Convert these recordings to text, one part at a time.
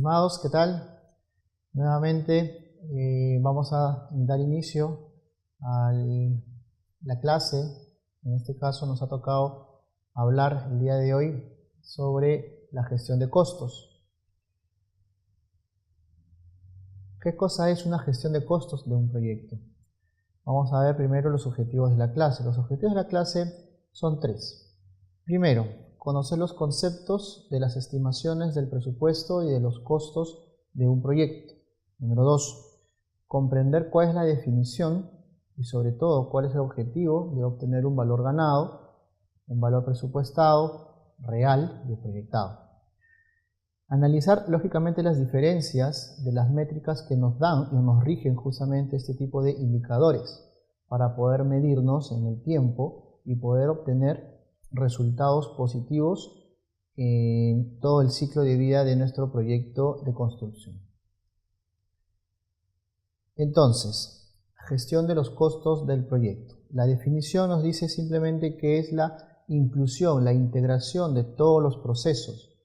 Estimados, ¿qué tal? Nuevamente vamos a dar inicio a la clase. En este caso nos ha tocado hablar el día de hoy sobre la gestión de costos. ¿Qué cosa es una gestión de costos de un proyecto? Vamos a ver primero los objetivos de la clase. Los objetivos de la clase son tres. Primero, conocer los conceptos de las estimaciones del presupuesto y de los costos de un proyecto. Número 2, comprender cuál es la definición y sobre todo cuál es el objetivo de obtener un valor ganado, un valor presupuestado, real y proyectado. Analizar lógicamente las diferencias de las métricas que nos dan y nos rigen justamente este tipo de indicadores para poder medirnos en el tiempo y poder obtener resultados positivos en todo el ciclo de vida de nuestro proyecto de construcción. Entonces, gestión de los costos del proyecto. La definición nos dice simplemente que es la inclusión, la integración de todos los procesos,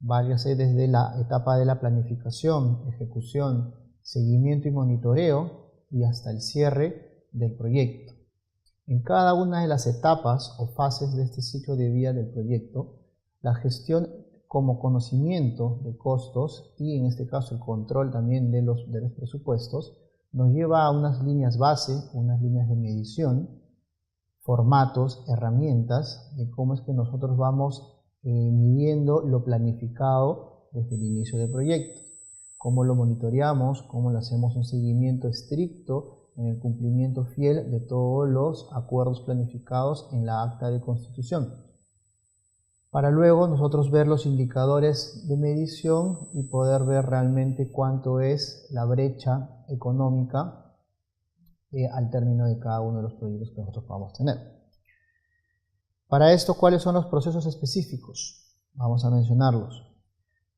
váyase desde la etapa de la planificación, ejecución, seguimiento y monitoreo y hasta el cierre del proyecto. En cada una de las etapas o fases de este ciclo de vida del proyecto, la gestión como conocimiento de costos y en este caso el control también de los presupuestos nos lleva a unas líneas base, unas líneas de medición, formatos, herramientas de cómo es que nosotros vamos midiendo lo planificado desde el inicio del proyecto, cómo lo monitoreamos, cómo le hacemos un seguimiento estricto en el cumplimiento fiel de todos los acuerdos planificados en la acta de constitución, para luego nosotros ver los indicadores de medición y poder ver realmente cuánto es la brecha económica al término de cada uno de los proyectos que nosotros podamos tener. Para esto, ¿cuáles son los procesos específicos? Vamos a mencionarlos.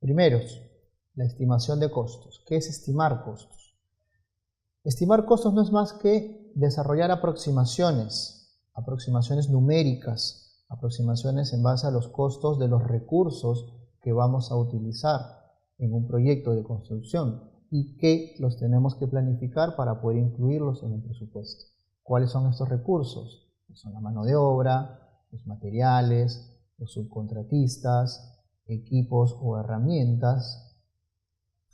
Primero, la estimación de costos. ¿Qué es estimar costos? Estimar costos no es más que desarrollar aproximaciones numéricas, aproximaciones en base a los costos de los recursos que vamos a utilizar en un proyecto de construcción y que los tenemos que planificar para poder incluirlos en el presupuesto. ¿Cuáles son estos recursos? Son la mano de obra, los materiales, los subcontratistas, equipos o herramientas,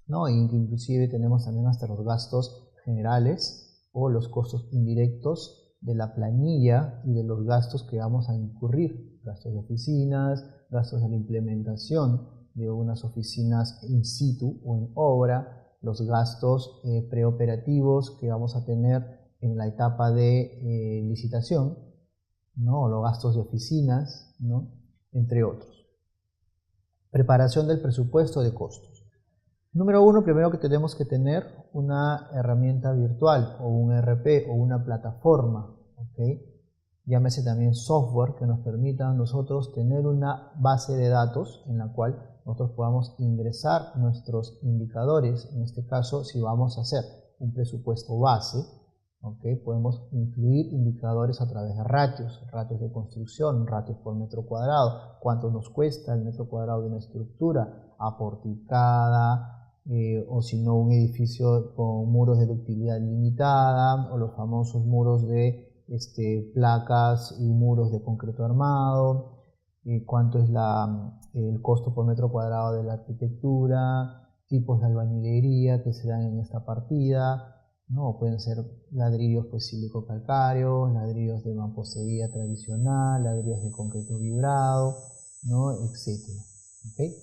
¿no? E inclusive tenemos también hasta los gastos generales o los costos indirectos de la planilla y de los gastos que vamos a incurrir, gastos de oficinas, gastos de la implementación de unas oficinas in situ o en obra, los gastos preoperativos que vamos a tener en la etapa de licitación, ¿no? Los gastos de oficinas, ¿no? Entre otros. Preparación del presupuesto de costos. Número 1, primero que tenemos que tener una herramienta virtual o un ERP o una plataforma, ¿okay? Llámese también software que nos permita a nosotros tener una base de datos en la cual nosotros podamos ingresar nuestros indicadores. En este caso, si vamos a hacer un presupuesto base, ¿okay? Podemos incluir indicadores a través de ratios de construcción, ratios por metro cuadrado, cuánto nos cuesta el metro cuadrado de una estructura, aporticada, o si no un edificio con muros de ductilidad limitada, o los famosos muros de placas y muros de concreto armado, cuánto es el costo por metro cuadrado de la arquitectura, tipos de albañilería que se dan en esta partida, ¿no? Pueden ser ladrillos pues sílico-calcáreos, ladrillos de mampostería tradicional, ladrillos de concreto vibrado, ¿no? Etcétera. ¿Okay?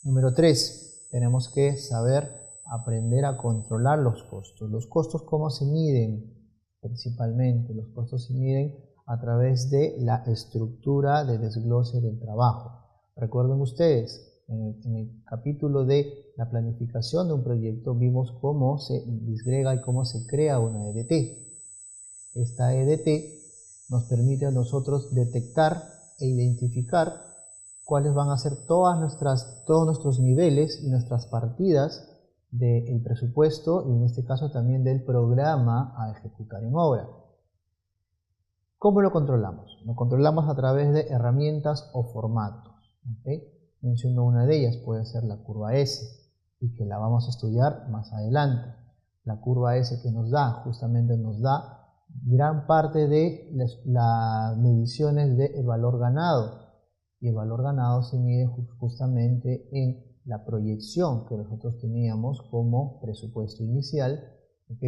Número 3. Tenemos que saber aprender a controlar los costos. ¿Los costos cómo se miden? Principalmente los costos se miden a través de la estructura de desglose del trabajo. Recuerden ustedes, en el capítulo de la planificación de un proyecto vimos cómo se disgrega y cómo se crea una EDT. Esta EDT nos permite a nosotros detectar e identificar cuáles van a ser todos nuestros niveles y nuestras partidas del presupuesto y en este caso también del programa a ejecutar en obra. ¿Cómo lo controlamos? Lo controlamos a través de herramientas o formatos. ¿Okay? menciono una de ellas, puede ser la curva S, y que la vamos a estudiar más adelante. La curva S que justamente nos da gran parte de las mediciones del valor ganado, y el valor ganado se mide justamente en la proyección que nosotros teníamos como presupuesto inicial,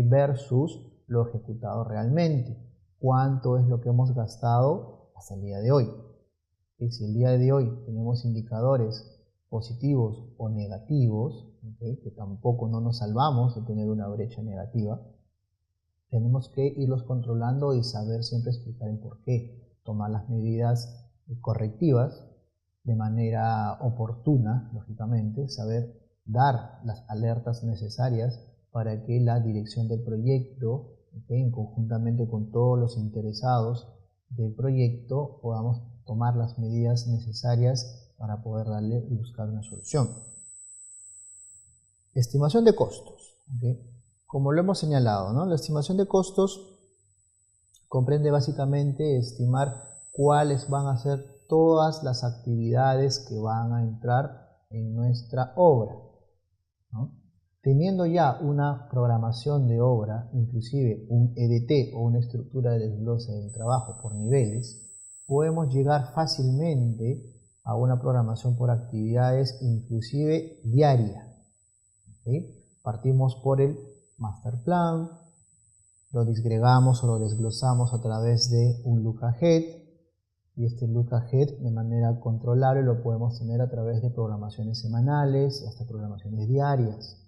versus lo ejecutado realmente. ¿Cuánto es lo que hemos gastado hasta el día de hoy? Y si el día de hoy tenemos indicadores positivos o negativos, que tampoco no nos salvamos de tener una brecha negativa, tenemos que irlos controlando y saber siempre explicar el por qué, tomar las medidas correctivas de manera oportuna, lógicamente, saber dar las alertas necesarias para que la dirección del proyecto, conjuntamente con todos los interesados del proyecto, podamos tomar las medidas necesarias para poder darle y buscar una solución. Estimación de costos. Como lo hemos señalado, ¿no? La estimación de costos comprende básicamente estimar cuáles van a ser todas las actividades que van a entrar en nuestra obra, ¿no? Teniendo ya una programación de obra, inclusive un EDT o una estructura de desglose del trabajo por niveles, podemos llegar fácilmente a una programación por actividades, inclusive diaria. Partimos por el master plan, lo disgregamos o lo desglosamos a través de un look ahead, y este look ahead de manera controlable lo podemos tener a través de programaciones semanales hasta programaciones diarias.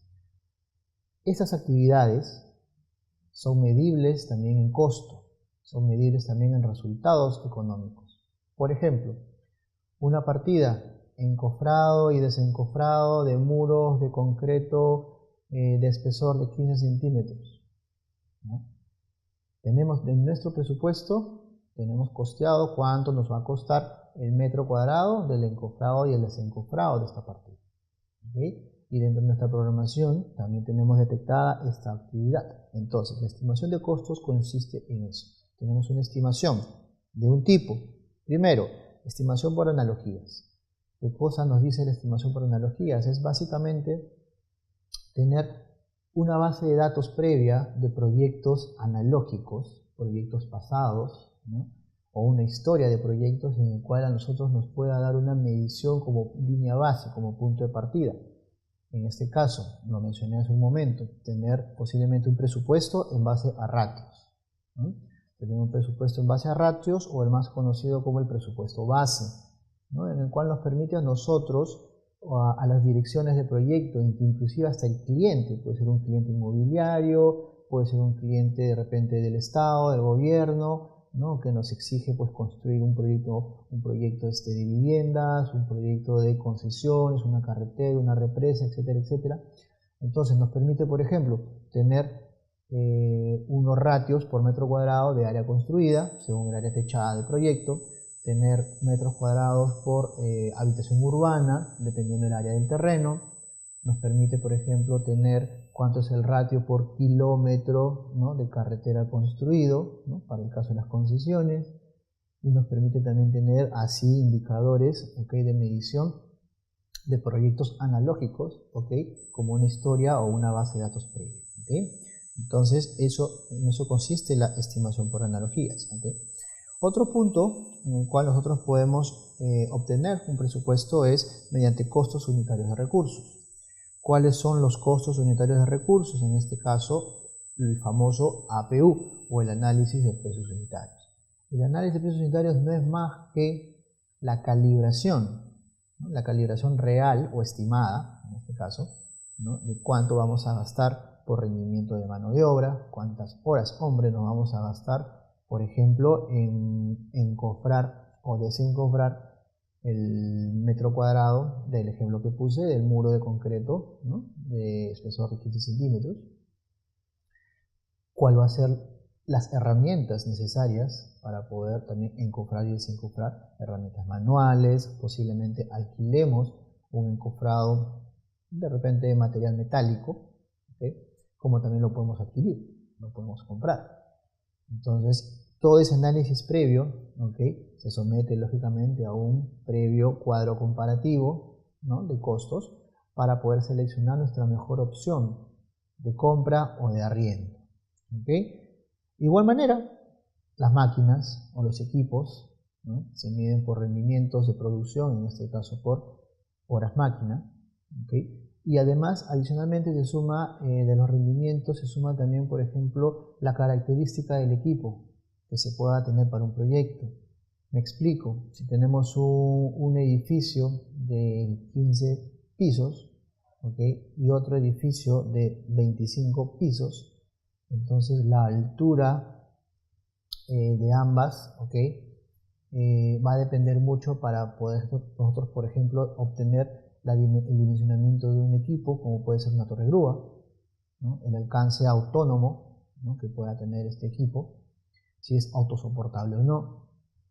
Estas actividades son medibles también en costo, son medibles también en resultados económicos. Por ejemplo, una partida encofrado y desencofrado de muros de concreto de espesor de 15 centímetros, ¿no? Tenemos en nuestro presupuesto, tenemos costeado cuánto nos va a costar el metro cuadrado del encofrado y el desencofrado de esta partida. Y dentro de nuestra programación también tenemos detectada esta actividad. Entonces, la estimación de costos consiste en eso. Tenemos una estimación de un tipo. Primero, estimación por analogías. ¿Qué cosa nos dice la estimación por analogías? Es básicamente tener una base de datos previa de proyectos analógicos, proyectos pasados, ¿no? O una historia de proyectos en el cual a nosotros nos pueda dar una medición como línea base, como punto de partida. En este caso, lo mencioné hace un momento, tener posiblemente un presupuesto en base a ratios, ¿no? Tener un presupuesto en base a ratios, o el más conocido como el presupuesto base, ¿no? En el cual nos permite a nosotros, a las direcciones de proyecto, inclusive hasta el cliente, puede ser un cliente inmobiliario, puede ser un cliente de repente del Estado, del gobierno, ¿no? Que nos exige pues construir un proyecto de viviendas, un proyecto de concesiones, una carretera, una represa, etcétera, etcétera. Entonces nos permite, por ejemplo, tener unos ratios por metro cuadrado de área construida, según el área techada del proyecto, tener metros cuadrados por habitación urbana, dependiendo del área del terreno. Nos permite, por ejemplo, tener cuánto es el ratio por kilómetro, ¿no?, de carretera construido, ¿no?, para el caso de las concesiones. Y nos permite también tener así indicadores, de medición de proyectos analógicos, como una historia o una base de datos previa. Entonces, en eso consiste la estimación por analogías. Otro punto en el cual nosotros podemos obtener un presupuesto es mediante costos unitarios de recursos. ¿Cuáles son los costos unitarios de recursos? En este caso, el famoso APU, o el análisis de precios unitarios. El análisis de precios unitarios no es más que la calibración, ¿no?, la calibración real o estimada, en este caso, ¿no?, de cuánto vamos a gastar por rendimiento de mano de obra, cuántas horas hombre nos vamos a gastar, por ejemplo, en encofrar o desencofrar el metro cuadrado del ejemplo que puse del muro de concreto, ¿no?, de espesor de 15 centímetros. ¿Cuál va a ser las herramientas necesarias para poder también encofrar y desencofrar? Herramientas manuales, posiblemente alquilemos un encofrado de repente de material metálico, como también lo podemos adquirir, lo podemos comprar. Entonces, todo ese análisis previo, se somete lógicamente a un previo cuadro comparativo, ¿no?, de costos para poder seleccionar nuestra mejor opción de compra o de arriendo. ¿Okay? De igual manera, las máquinas o los equipos, ¿no?, se miden por rendimientos de producción, en este caso por horas máquina. ¿Okay? Y además, adicionalmente, se suma de los rendimientos, se suma también, por ejemplo, la característica del equipo que se pueda tener para un proyecto. Me explico, si tenemos un edificio de 15 pisos, ¿okay?, y otro edificio de 25 pisos, entonces la altura de ambas, ¿okay?, va a depender mucho para poder nosotros, por ejemplo, obtener el dimensionamiento de un equipo, como puede ser una torre grúa, ¿no?, el alcance autónomo, ¿no?, que pueda tener este equipo, si es autosoportable o no,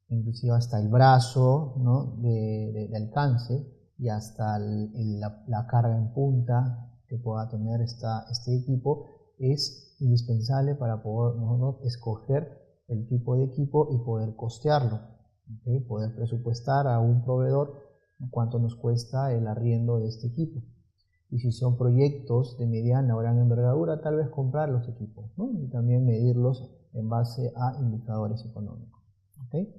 inclusive hasta el brazo, ¿no?, de alcance y hasta la carga en punta que pueda tener este equipo, es indispensable para poder nosotros escoger el tipo de equipo y poder costearlo, ¿okay?, poder presupuestar a un proveedor cuánto nos cuesta el arriendo de este equipo. Y si son proyectos de mediana o gran envergadura, tal vez comprar los equipos, ¿no?, y también medirlos en base a indicadores económicos. ¿Okay?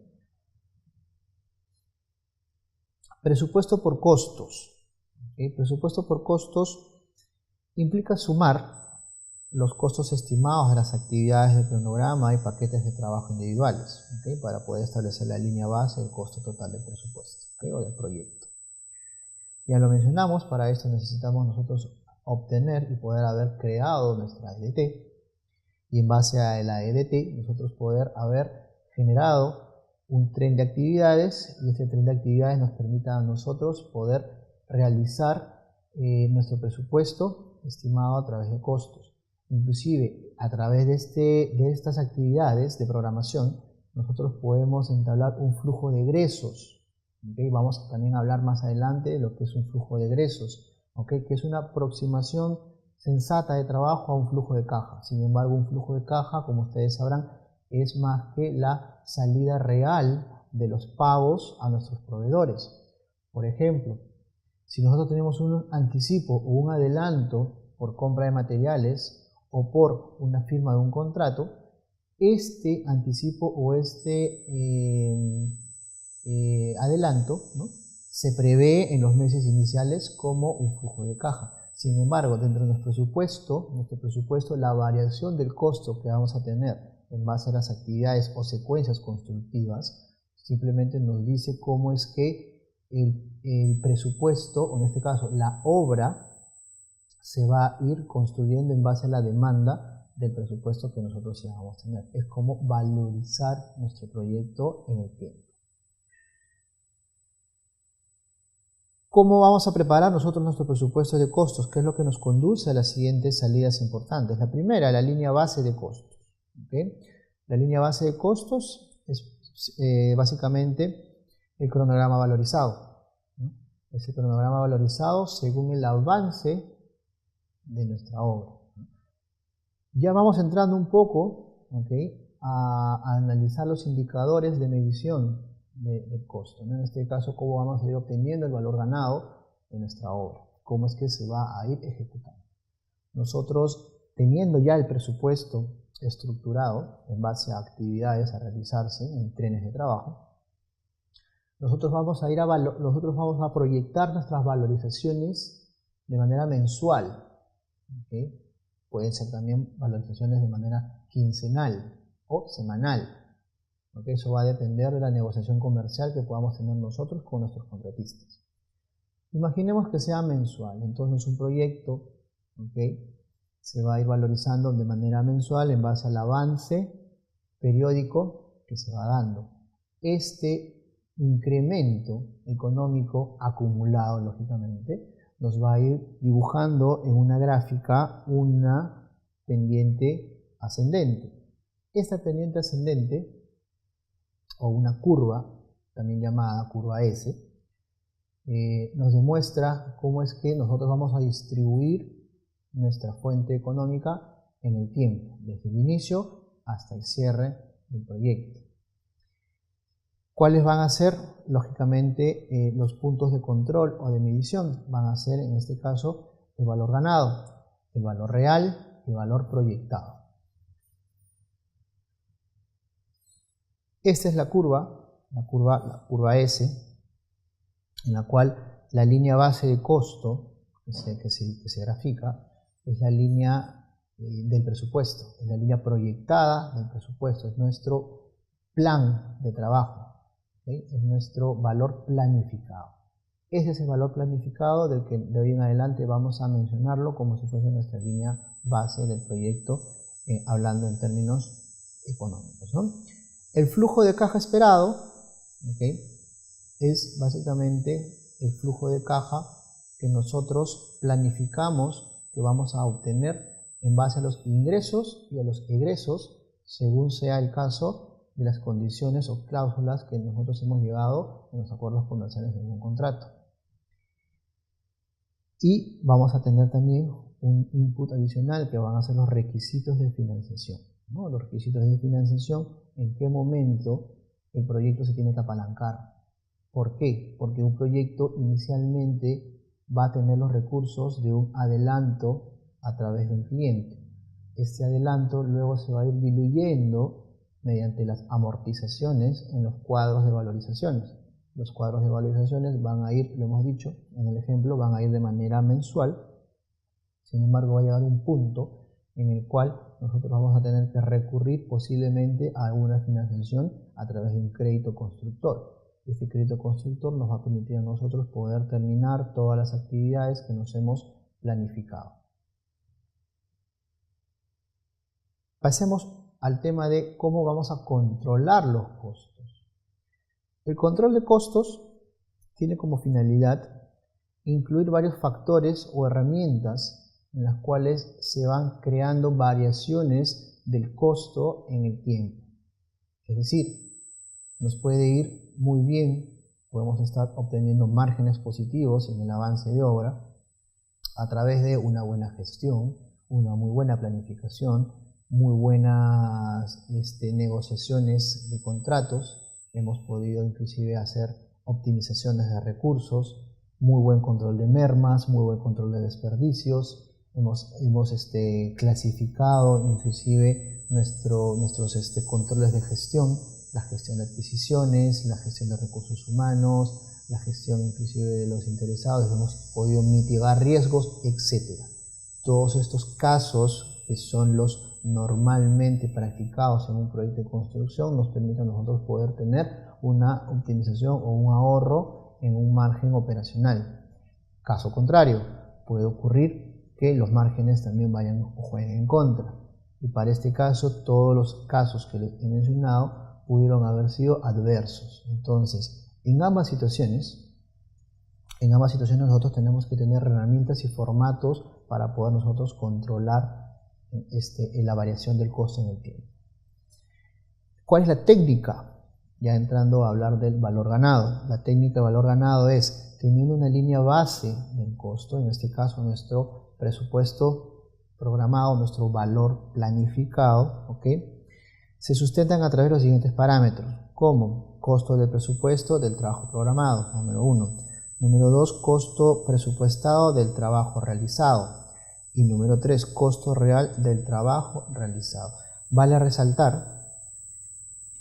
Presupuesto por costos. ¿Okay? Presupuesto por costos implica sumar los costos estimados de las actividades del cronograma y paquetes de trabajo individuales, ¿okay?, para poder establecer la línea base del costo total del presupuesto, ¿okay?, o del proyecto. Ya lo mencionamos, para esto necesitamos nosotros obtener y poder haber creado nuestra EDT, y en base a la EDT nosotros poder haber generado un tren de actividades, y este tren de actividades nos permita a nosotros poder realizar nuestro presupuesto estimado a través de costos. Inclusive a través de estas actividades de programación nosotros podemos entablar un flujo de egresos. ¿Okay? Vamos también a hablar más adelante de lo que es un flujo de egresos, ¿okay?, que es una aproximación sensata de trabajo a un flujo de caja. Sin embargo, un flujo de caja, como ustedes sabrán, es más que la salida real de los pagos a nuestros proveedores. Por ejemplo, si nosotros tenemos un anticipo o un adelanto por compra de materiales o por una firma de un contrato, este anticipo o este adelanto, ¿no?, se prevé en los meses iniciales como un flujo de caja. Sin embargo, dentro de nuestro presupuesto, la variación del costo que vamos a tener en base a las actividades o secuencias constructivas simplemente nos dice cómo es que el presupuesto, o en este caso la obra, se va a ir construyendo en base a la demanda del presupuesto que nosotros ya vamos a tener. Es como valorizar nuestro proyecto en el tiempo. ¿Cómo vamos a preparar nosotros nuestro presupuesto de costos? ¿Qué es lo que nos conduce a las siguientes salidas importantes? La primera, la línea base de costos. ¿Okay? La línea base de costos es básicamente el cronograma valorizado, ¿no? Es el cronograma valorizado según el avance de nuestra obra. Ya vamos entrando un poco, ¿okay?, a analizar los indicadores de medición del costo, ¿no? En este caso, cómo vamos a ir obteniendo el valor ganado de nuestra obra, cómo es que se va a ir ejecutando. Nosotros, teniendo ya el presupuesto estructurado en base a actividades a realizarse en trenes de trabajo, nosotros vamos a proyectar nuestras valorizaciones de manera mensual. ¿Okay? Pueden ser también valorizaciones de manera quincenal o semanal. ¿Okay? Eso va a depender de la negociación comercial que podamos tener nosotros con nuestros contratistas. Imaginemos que sea mensual, entonces un proyecto, ¿okay?, se va a ir valorizando de manera mensual en base al avance periódico que se va dando. Este incremento económico acumulado, lógicamente, nos va a ir dibujando en una gráfica una pendiente ascendente. Esta pendiente ascendente, o una curva, también llamada curva S, nos demuestra cómo es que nosotros vamos a distribuir nuestra fuente económica en el tiempo, desde el inicio hasta el cierre del proyecto. ¿Cuáles van a ser lógicamente, los puntos de control o de medición van a ser, en este caso, el valor ganado, el valor real, el valor proyectado. Esta es la curva S, en la cual la línea base de costo que se grafica es la línea del presupuesto, es la línea proyectada del presupuesto, es nuestro plan de trabajo, ¿okay? Es nuestro valor planificado. Ese es el valor planificado del que de hoy en adelante vamos a mencionarlo como si fuese nuestra línea base del proyecto, hablando en términos económicos, ¿no? El flujo de caja esperado, ¿okay?, es básicamente el flujo de caja que nosotros planificamos que vamos a obtener en base a los ingresos y a los egresos, según sea el caso de las condiciones o cláusulas que nosotros hemos llegado en los acuerdos comerciales de un contrato. Y vamos a tener también un input adicional que van a ser los requisitos de financiación, ¿no? Los requisitos de financiación, en qué momento el proyecto se tiene que apalancar. ¿Por qué? Porque un proyecto inicialmente va a tener los recursos de un adelanto a través de un cliente. Este adelanto luego se va a ir diluyendo mediante las amortizaciones en los cuadros de valorizaciones. Los cuadros de valorizaciones van a ir, lo hemos dicho en el ejemplo, van a ir de manera mensual. Sin embargo, va a llegar un punto en el cual nosotros vamos a tener que recurrir posiblemente a alguna financiación a través de un crédito constructor. Este crédito constructor nos va a permitir a nosotros poder terminar todas las actividades que nos hemos planificado. Pasemos al tema de cómo vamos a controlar los costos. El control de costos tiene como finalidad incluir varios factores o herramientas en las cuales se van creando variaciones del costo en el tiempo. Es decir, nos puede ir muy bien, podemos estar obteniendo márgenes positivos en el avance de obra a través de una buena gestión, una muy buena planificación, muy buenas negociaciones de contratos. Hemos podido inclusive hacer optimizaciones de recursos, muy buen control de mermas, muy buen control de desperdicios. Hemos clasificado inclusive nuestros controles de gestión, la gestión de adquisiciones, la gestión de recursos humanos, la gestión inclusive de los interesados. Hemos podido mitigar riesgos, etc. Todos estos casos, que son los normalmente practicados en un proyecto de construcción, nos permiten a nosotros poder tener una optimización o un ahorro en un margen operacional. Caso contrario, puede ocurrir que los márgenes también vayan o jueguen en contra. Y para este caso, todos los casos que les he mencionado pudieron haber sido adversos. Entonces, en ambas situaciones nosotros tenemos que tener herramientas y formatos para poder nosotros controlar la variación del costo en el tiempo. ¿Cuál es la técnica? Ya entrando a hablar del valor ganado. La técnica de valor ganado es, teniendo una línea base del costo, en este caso nuestro presupuesto programado, nuestro valor planificado, ¿okay?, se sustentan a través de los siguientes parámetros, como costo del presupuesto del trabajo programado, número 1. Número 2, costo presupuestado del trabajo realizado. Y número 3, costo real del trabajo realizado. Vale resaltar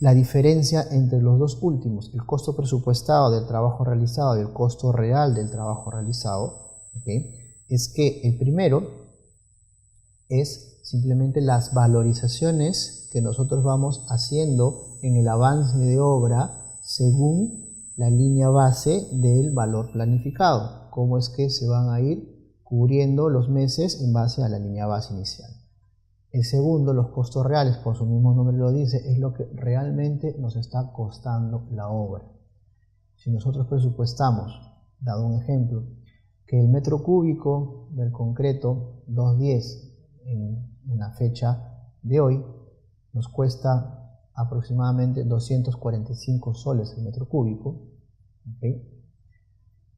la diferencia entre los dos últimos, el costo presupuestado del trabajo realizado y el costo real del trabajo realizado, ¿okay?, es que el primero es simplemente las valorizaciones que nosotros vamos haciendo en el avance de obra según la línea base del valor planificado. Cómo es que se van a ir cubriendo los meses en base a la línea base inicial. El segundo, los costos reales, por su mismo nombre lo dice, es lo que realmente nos está costando la obra. Si nosotros presupuestamos, dado un ejemplo, que el metro cúbico del concreto 210 en la fecha de hoy nos cuesta aproximadamente 245 soles el metro cúbico, ¿okay?,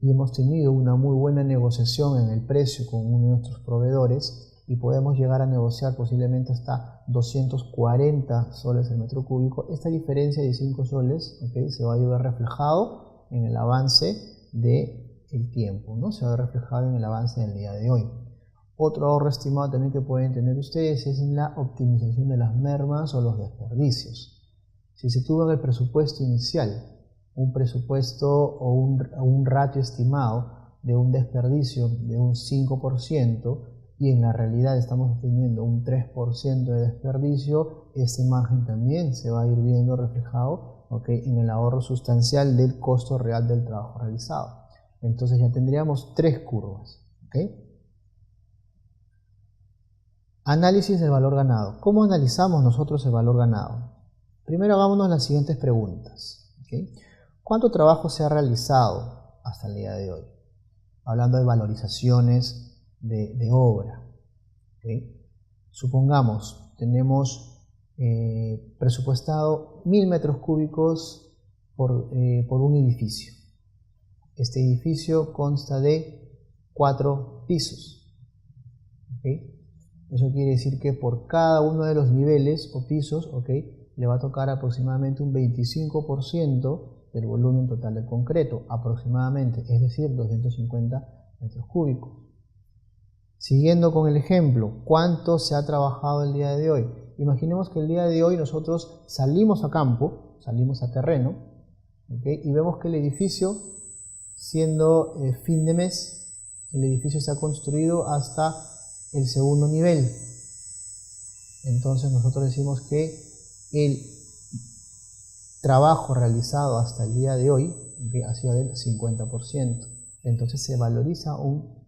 y hemos tenido una muy buena negociación en el precio con uno de nuestros proveedores y podemos llegar a negociar posiblemente hasta 240 soles el metro cúbico. Esta diferencia de 5 soles, ¿okay?, se va a ver reflejado en el avance del tiempo, ¿no? Se va a ver reflejado en el avance del día de hoy. Otro ahorro estimado también que pueden tener ustedes es en la optimización de las mermas o los desperdicios. Si se tuvo en el presupuesto inicial un presupuesto o un ratio estimado de un desperdicio de un 5% y en la realidad estamos teniendo un 3% de desperdicio, este margen también se va a ir viendo reflejado, ¿okay?, en el ahorro sustancial del costo real del trabajo realizado. Entonces ya tendríamos tres curvas. ¿Okay? Análisis del valor ganado. ¿Cómo analizamos nosotros el valor ganado? Primero hagámonos las siguientes preguntas. ¿Okay? ¿Cuánto trabajo se ha realizado hasta el día de hoy? Hablando de valorizaciones de obra. ¿Okay? Supongamos, tenemos presupuestado 1000 metros cúbicos por un edificio. Este edificio consta de 4 pisos. ¿Okay? Eso quiere decir que por cada uno de los niveles o pisos, ¿okay?, le va a tocar aproximadamente un 25% del volumen total de concreto, aproximadamente, es decir, 250 metros cúbicos. Siguiendo con el ejemplo, ¿cuánto se ha trabajado el día de hoy? Imaginemos que el día de hoy nosotros salimos a campo, salimos a terreno, ¿okay?, y vemos que el edificio, siendo fin de mes, el edificio se ha construido hasta el segundo nivel. Entonces nosotros decimos que el trabajo realizado hasta el día de hoy, ¿okay?, ha sido del 50%. Entonces se valoriza un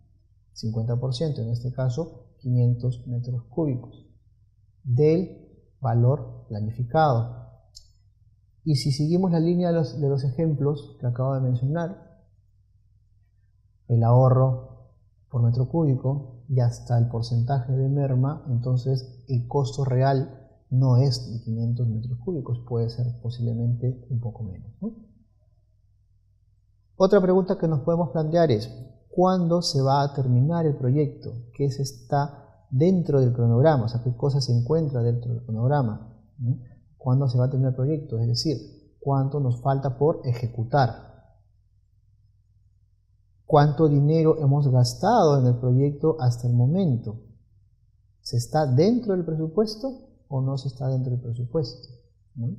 50%, en este caso 500 metros cúbicos del valor planificado. Y si seguimos la línea de los ejemplos que acabo de mencionar, el ahorro por metro cúbico y hasta el porcentaje de merma, entonces el costo real no es de 500 metros cúbicos, puede ser posiblemente un poco menos, ¿no? Otra pregunta que nos podemos plantear es, ¿cuándo se va a terminar el proyecto? ¿Qué está dentro del cronograma? O sea, ¿qué cosa se encuentra dentro del cronograma? ¿No? ¿Cuándo se va a terminar el proyecto? Es decir, ¿cuánto nos falta por ejecutar? ¿Cuánto dinero hemos gastado en el proyecto hasta el momento? ¿Se está dentro del presupuesto o no se está dentro del presupuesto? ¿No?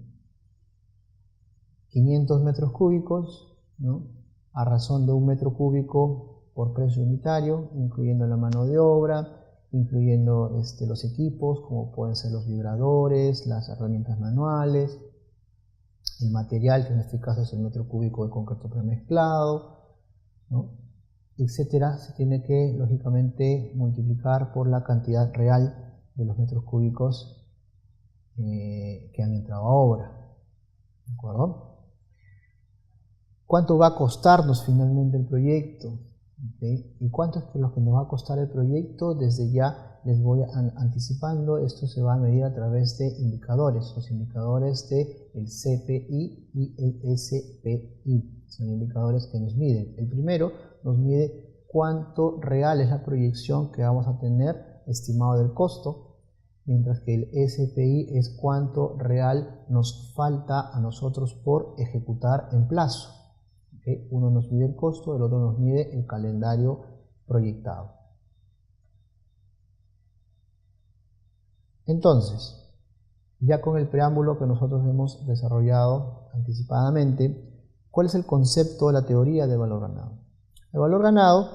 500 metros cúbicos, ¿no?, a razón de 1 metro cúbico por precio unitario, incluyendo la mano de obra, incluyendo los equipos, como pueden ser los vibradores, las herramientas manuales, el material, que en este caso es el metro cúbico de concreto premezclado, ¿no?, etcétera. Se tiene que, lógicamente, multiplicar por la cantidad real de los metros cúbicos que han entrado a obra. ¿De acuerdo? ¿Cuánto va a costarnos finalmente el proyecto? ¿Okay? ¿Y cuánto es lo que nos va a costar el proyecto? Desde ya les voy anticipando, esto se va a medir a través de indicadores, los indicadores del CPI y el SPI. Son indicadores que nos miden. El primero nos mide cuánto real es la proyección que vamos a tener estimado del costo, mientras que el SPI es cuánto real nos falta a nosotros por ejecutar en plazo. ¿Okay? Uno nos mide el costo, el otro nos mide el calendario proyectado. Entonces, ya con el preámbulo que nosotros hemos desarrollado anticipadamente, ¿cuál es el concepto de la teoría del valor ganado? El valor ganado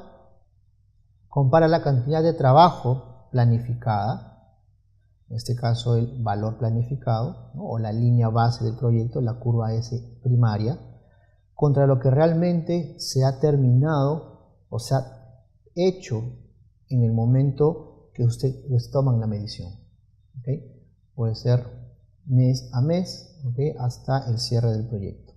compara la cantidad de trabajo planificada, en este caso el valor planificado, ¿no?, o la línea base del proyecto, la curva S primaria, contra lo que realmente se ha terminado o se ha hecho en el momento que ustedes toman la medición. ¿Okay? Puede ser mes a mes, ¿okay?, hasta el cierre del proyecto.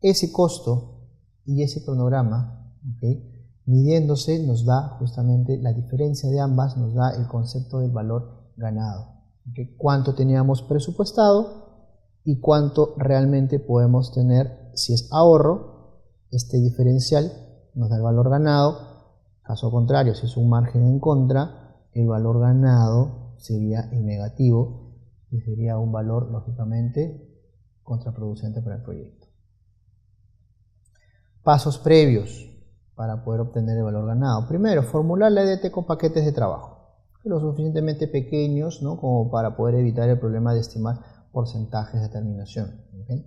Ese costo y ese cronograma, ¿okay?, midiéndose nos da justamente la diferencia de ambas, nos da el concepto del valor ganado. ¿Okay? Cuánto teníamos presupuestado y cuánto realmente podemos tener. Si es ahorro, este diferencial nos da el valor ganado. Caso contrario, si es un margen en contra, el valor ganado sería en negativo y sería un valor lógicamente contraproducente para el proyecto. Pasos previos para poder obtener el valor ganado. Primero, formular la EDT con paquetes de trabajo, lo suficientemente pequeños, ¿no?, como para poder evitar el problema de estimar porcentajes de terminación. ¿Okay?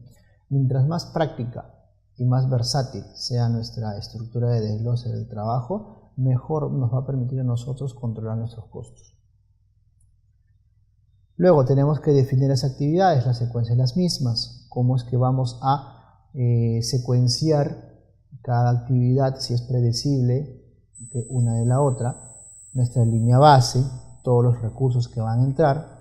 Mientras más práctica y más versátil sea nuestra estructura de desglose del trabajo, mejor nos va a permitir a nosotros controlar nuestros costos. Luego tenemos que definir las actividades, las secuencias las mismas, cómo es que vamos a secuenciar cada actividad, si es predecible una de la otra, nuestra línea base, todos los recursos que van a entrar.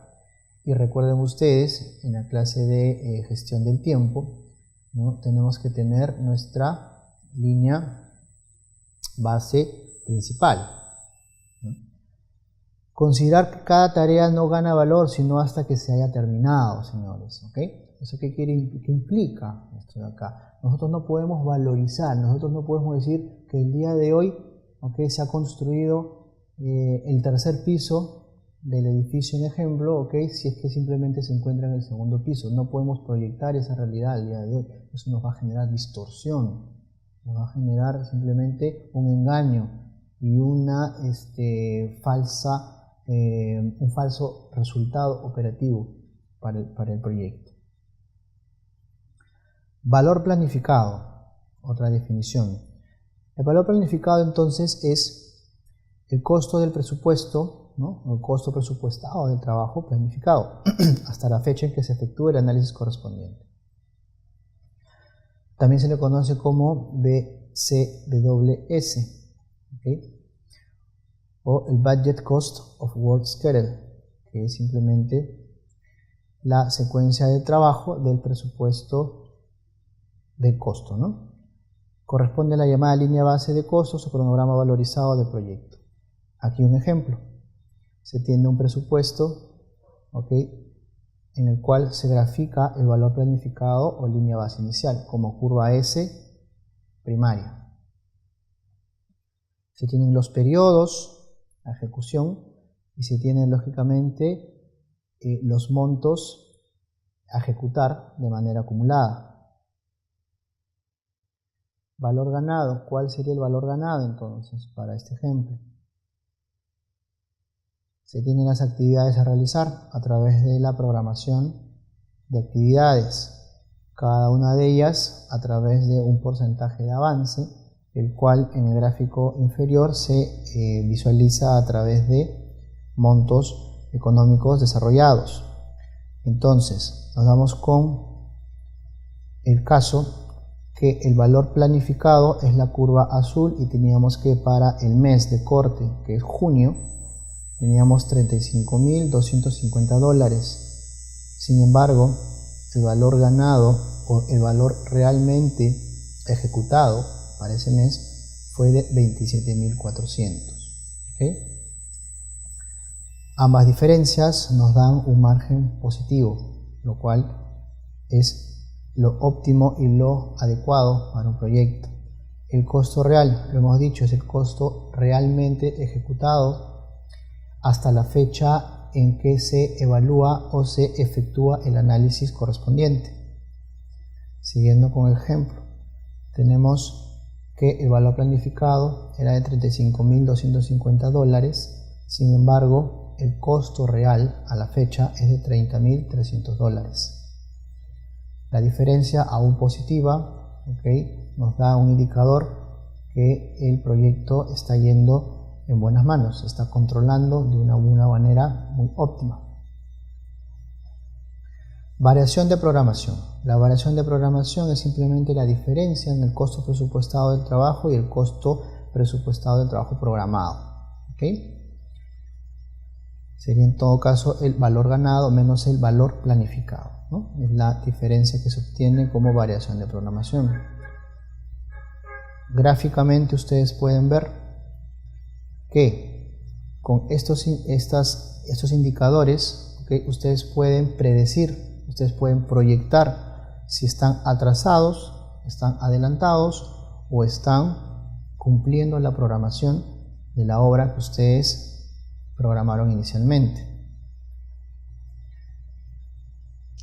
Y recuerden ustedes, en la clase de gestión del tiempo, ¿no?, tenemos que tener nuestra línea base principal, ¿no? Considerar que cada tarea no gana valor sino hasta que se haya terminado, señores. ¿Okay? ¿Eso qué implica esto de acá? Nosotros no podemos valorizar, nosotros no podemos decir que el día de hoy, ¿okay?, se ha construido el tercer piso del edificio en ejemplo, ¿okay?, si es que simplemente se encuentra en el segundo piso. No podemos proyectar esa realidad al día de hoy. Eso nos va a generar distorsión, nos va a generar simplemente un engaño y una un falso resultado operativo para el proyecto. Valor planificado, otra definición. El valor planificado entonces es el costo del presupuesto, ¿no?, el costo presupuestado del trabajo planificado hasta la fecha en que se efectúe el análisis correspondiente. También se le conoce como BCWS, ¿okay?, o el Budget Cost of Work Schedule, que es simplemente la secuencia de trabajo del presupuesto de costo, ¿no? Corresponde a la llamada línea base de costos o cronograma valorizado del proyecto. Aquí un ejemplo. Se tiene un presupuesto, ¿okay?, en el cual se grafica el valor planificado o línea base inicial como curva S primaria. Se tienen los periodos, la ejecución, y se tienen lógicamente los montos a ejecutar de manera acumulada. Valor ganado. ¿Cuál sería el valor ganado entonces para este ejemplo? Se tienen las actividades a realizar a través de la programación de actividades, cada una de ellas a través de un porcentaje de avance, el cual en el gráfico inferior se visualiza a través de montos económicos desarrollados. Entonces, nos damos con el caso que el valor planificado es la curva azul y teníamos que para el mes de corte, que es junio, teníamos $35.250. Sin embargo, el valor ganado o el valor realmente ejecutado para ese mes fue de 27.400. ¿Okay? Ambas diferencias nos dan un margen positivo, lo cual es lo óptimo y lo adecuado para un proyecto. El costo real, lo hemos dicho, es el costo realmente ejecutado hasta la fecha en que se evalúa o se efectúa el análisis correspondiente. Siguiendo con el ejemplo, tenemos que el valor planificado era de $35.250, sin embargo el costo real a la fecha es de $30.300. La diferencia aún positiva, ¿okay?, nos da un indicador que el proyecto está yendo en buenas manos, se está controlando de una manera muy óptima. Variación de programación. La variación de programación es simplemente la diferencia en el costo presupuestado del trabajo y el costo presupuestado del trabajo programado. ¿Okay? Sería en todo caso el valor ganado menos el valor planificado, ¿no? Es la diferencia que se obtiene como variación de programación. Gráficamente ustedes pueden ver que con estos indicadores, ¿okay?, ustedes pueden predecir, ustedes pueden proyectar si están atrasados, están adelantados o están cumpliendo la programación de la obra que ustedes programaron inicialmente.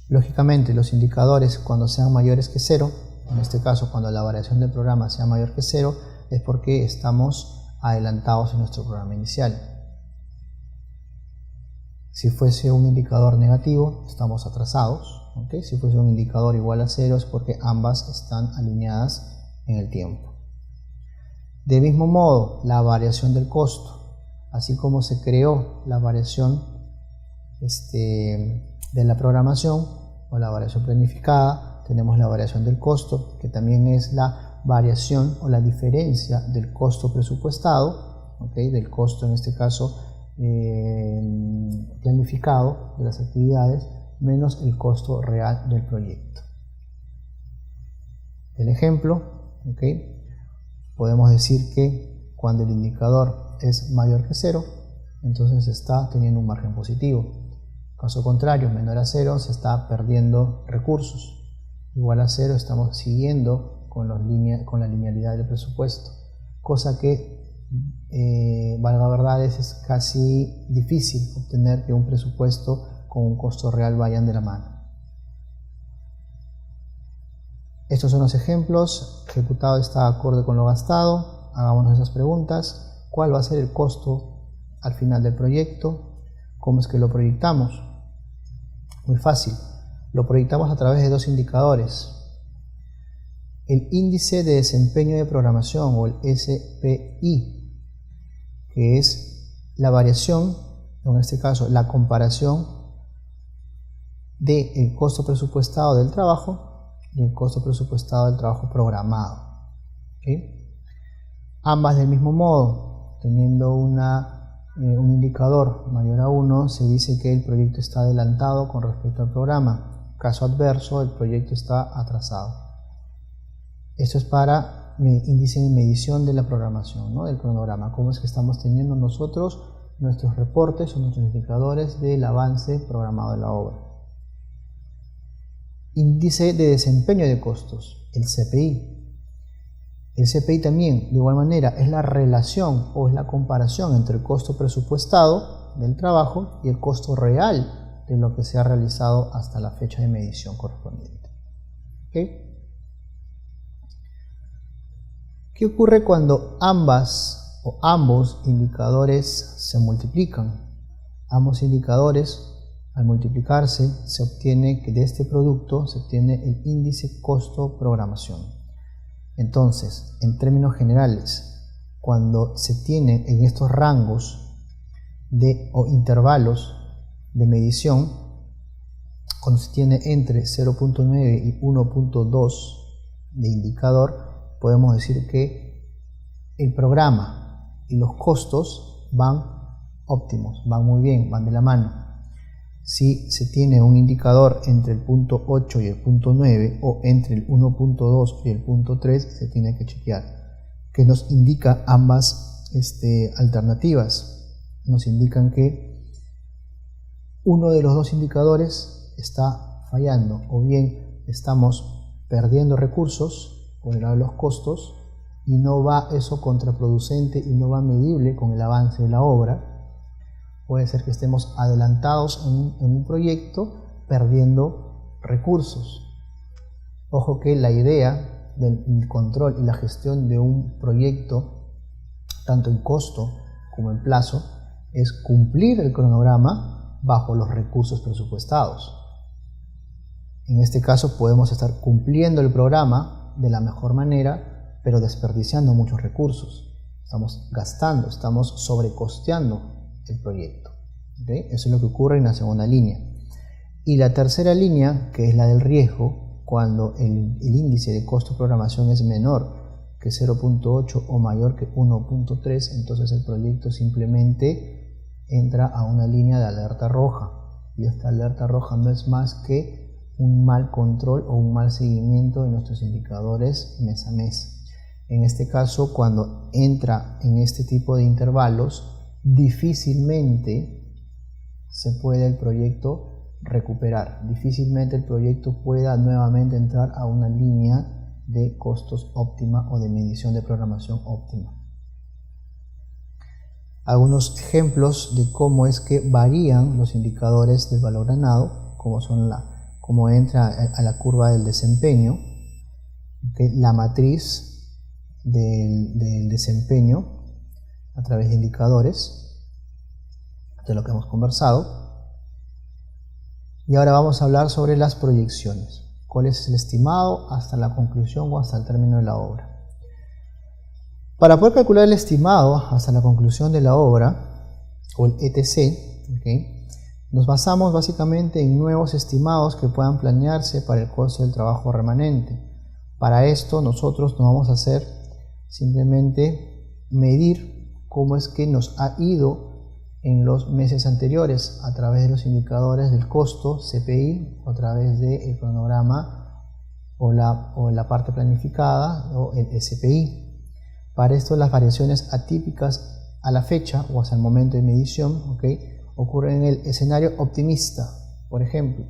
Lógicamente, los indicadores, cuando sean mayores que 0, en este caso cuando la variación del programa sea mayor que 0, es porque estamos adelantados en nuestro programa inicial. Si fuese un indicador negativo, estamos atrasados, ¿okay? Si fuese un indicador igual a 0, es porque ambas están alineadas en el tiempo. De mismo modo, la variación del costo, así como se creó la variación de la programación o la variación planificada, tenemos la variación del costo, que también es la variación o la diferencia del costo presupuestado, ¿okay? Del costo en este caso planificado de las actividades menos el costo real del proyecto. El ejemplo, ¿okay? Podemos decir que cuando el indicador es mayor que 0, entonces se está teniendo un margen positivo. Caso contrario, menor a 0, se está perdiendo recursos. Igual a 0, estamos siguiendo con la linealidad del presupuesto, cosa que valga verdad, es casi difícil obtener que un presupuesto con un costo real vayan de la mano. Estos son los ejemplos. Ejecutado está acorde con lo gastado. Hagámonos esas preguntas. ¿Cuál va a ser el costo al final del proyecto? ¿Cómo es que lo proyectamos? Muy fácil. Lo proyectamos a través de dos indicadores. El índice de desempeño de programación o el SPI, que es la variación, en este caso la comparación del costo presupuestado del trabajo y el costo presupuestado del trabajo programado. ¿Okay? Ambas del mismo modo, teniendo un indicador mayor a 1, se dice que el proyecto está adelantado con respecto al programa. Caso adverso, el proyecto está atrasado. Esto es para índice de medición de la programación, ¿no? Del cronograma. Cómo es que estamos teniendo nosotros nuestros reportes o nuestros indicadores del avance programado de la obra. Índice de desempeño de costos, el CPI. El CPI también, de igual manera, es la relación o es la comparación entre el costo presupuestado del trabajo y el costo real de lo que se ha realizado hasta la fecha de medición correspondiente. ¿Okay? ¿Qué ocurre cuando ambos indicadores se multiplican? Ambos indicadores, al multiplicarse, se obtiene que de este producto se obtiene el índice costo-programación. Entonces, en términos generales, cuando se tienen en estos rangos o intervalos de medición, cuando se tiene entre 0.9 y 1.2 de indicador, podemos decir que el programa y los costos van óptimos, van muy bien, van de la mano. Si se tiene un indicador entre el punto 8 y el punto 9 o entre el 1.2 y el punto 3, se tiene que chequear. Que nos indica ambas alternativas. Nos indican que uno de los dos indicadores está fallando, o bien estamos perdiendo recursos por el lado de los costos y no va eso contraproducente y no va medible con el avance de la obra. Puede ser que estemos adelantados en un proyecto perdiendo recursos. Ojo que la idea del control y la gestión de un proyecto, tanto en costo como en plazo, es cumplir el cronograma bajo los recursos presupuestados. En este caso podemos estar cumpliendo el programa de la mejor manera, pero desperdiciando muchos recursos. Estamos gastando, estamos sobrecosteando el proyecto. ¿Okay? Eso es lo que ocurre en la segunda línea. Y la tercera línea, que es la del riesgo, cuando el índice de costo de programación es menor que 0.8 o mayor que 1.3, entonces el proyecto simplemente entra a una línea de alerta roja. Y esta alerta roja no es más que un mal control o un mal seguimiento de nuestros indicadores mes a mes. En este caso, cuando entra en este tipo de intervalos, difícilmente se puede el proyecto recuperar. Difícilmente el proyecto pueda nuevamente entrar a una línea de costos óptima o de medición de programación óptima. Algunos ejemplos de cómo es que varían los indicadores del valor ganado, como entra a la curva del desempeño. la matriz del desempeño a través de indicadores, de lo que hemos conversado. Y ahora vamos a hablar sobre las proyecciones. ¿Cuál es el estimado hasta la conclusión o hasta el término de la obra? Para poder calcular el estimado hasta la conclusión de la obra, o el ETC, nos basamos básicamente en nuevos estimados que puedan planearse para el costo del trabajo remanente. Para esto nosotros nos vamos a hacer simplemente medir cómo es que nos ha ido en los meses anteriores a través de los indicadores del costo CPI, o a través del cronograma o la parte planificada o el SPI. Para esto las variaciones atípicas a la fecha o hasta el momento de medición ocurren en el escenario optimista. Por ejemplo,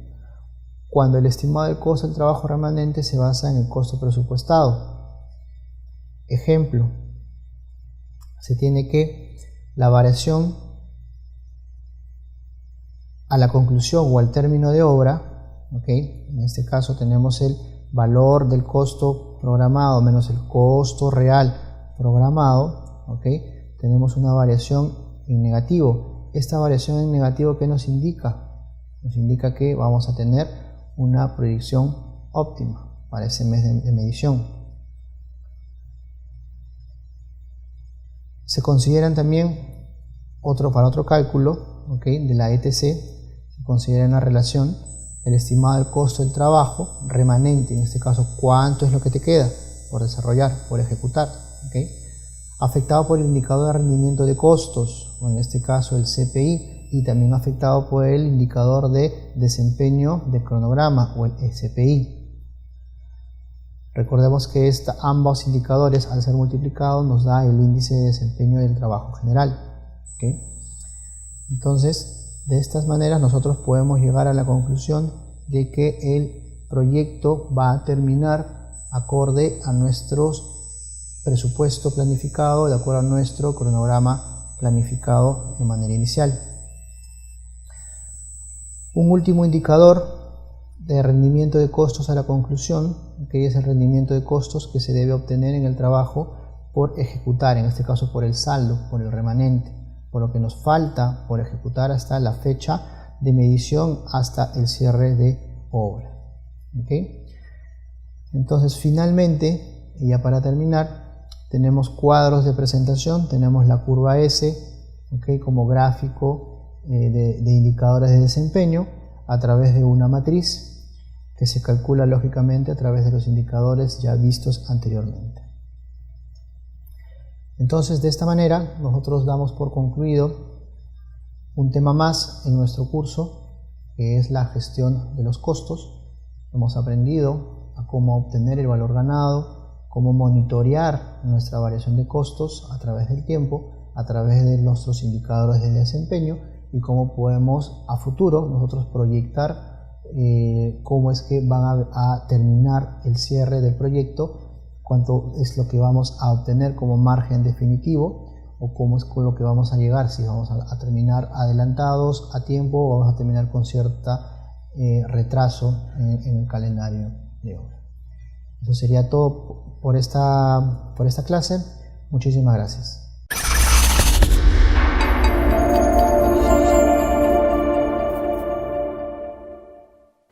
cuando el estimado del costo del trabajo remanente se basa en el costo presupuestado. Ejemplo, se tiene que la variación a la conclusión o al término de obra, en este caso tenemos el valor del costo programado menos el costo real programado, tenemos una variación en negativo. Esta variación en negativo, ¿qué nos indica? Nos indica que vamos a tener una proyección óptima para ese mes de medición. Se consideran también para otro cálculo de la ETC, se considera en la relación el estimado del costo del trabajo remanente, en este caso cuánto es lo que te queda por desarrollar, por ejecutar, afectado por el indicador de rendimiento de costos, o en este caso el CPI, y también afectado por el indicador de desempeño del cronograma o el SPI. Recordemos que ambos indicadores, al ser multiplicados, nos da el índice de desempeño del trabajo general. Entonces, de estas maneras nosotros podemos llegar a la conclusión de que el proyecto va a terminar acorde a nuestro presupuesto planificado, de acuerdo a nuestro cronograma planificado de manera inicial. Un último indicador de rendimiento de costos a la conclusión, que es el rendimiento de costos que se debe obtener en el trabajo por ejecutar, en este caso por el saldo, por el remanente, por lo que nos falta por ejecutar hasta la fecha de medición, hasta el cierre de obra. Entonces, finalmente, y ya para terminar, tenemos cuadros de presentación, tenemos la curva S como gráfico de indicadores de desempeño a través de una matriz que se calcula lógicamente a través de los indicadores ya vistos anteriormente. Entonces, de esta manera nosotros damos por concluido un tema más en nuestro curso, que es la gestión de los costos. Hemos aprendido a cómo obtener el valor ganado, cómo monitorear nuestra variación de costos a través del tiempo, a través de nuestros indicadores de desempeño, y cómo podemos a futuro nosotros proyectar cómo es que van a terminar el cierre del proyecto, cuánto es lo que vamos a obtener como margen definitivo, o cómo es con lo que vamos a llegar, si vamos a terminar adelantados a tiempo o vamos a terminar con cierta retraso en el calendario de obra. Eso sería todo por esta clase. Muchísimas gracias.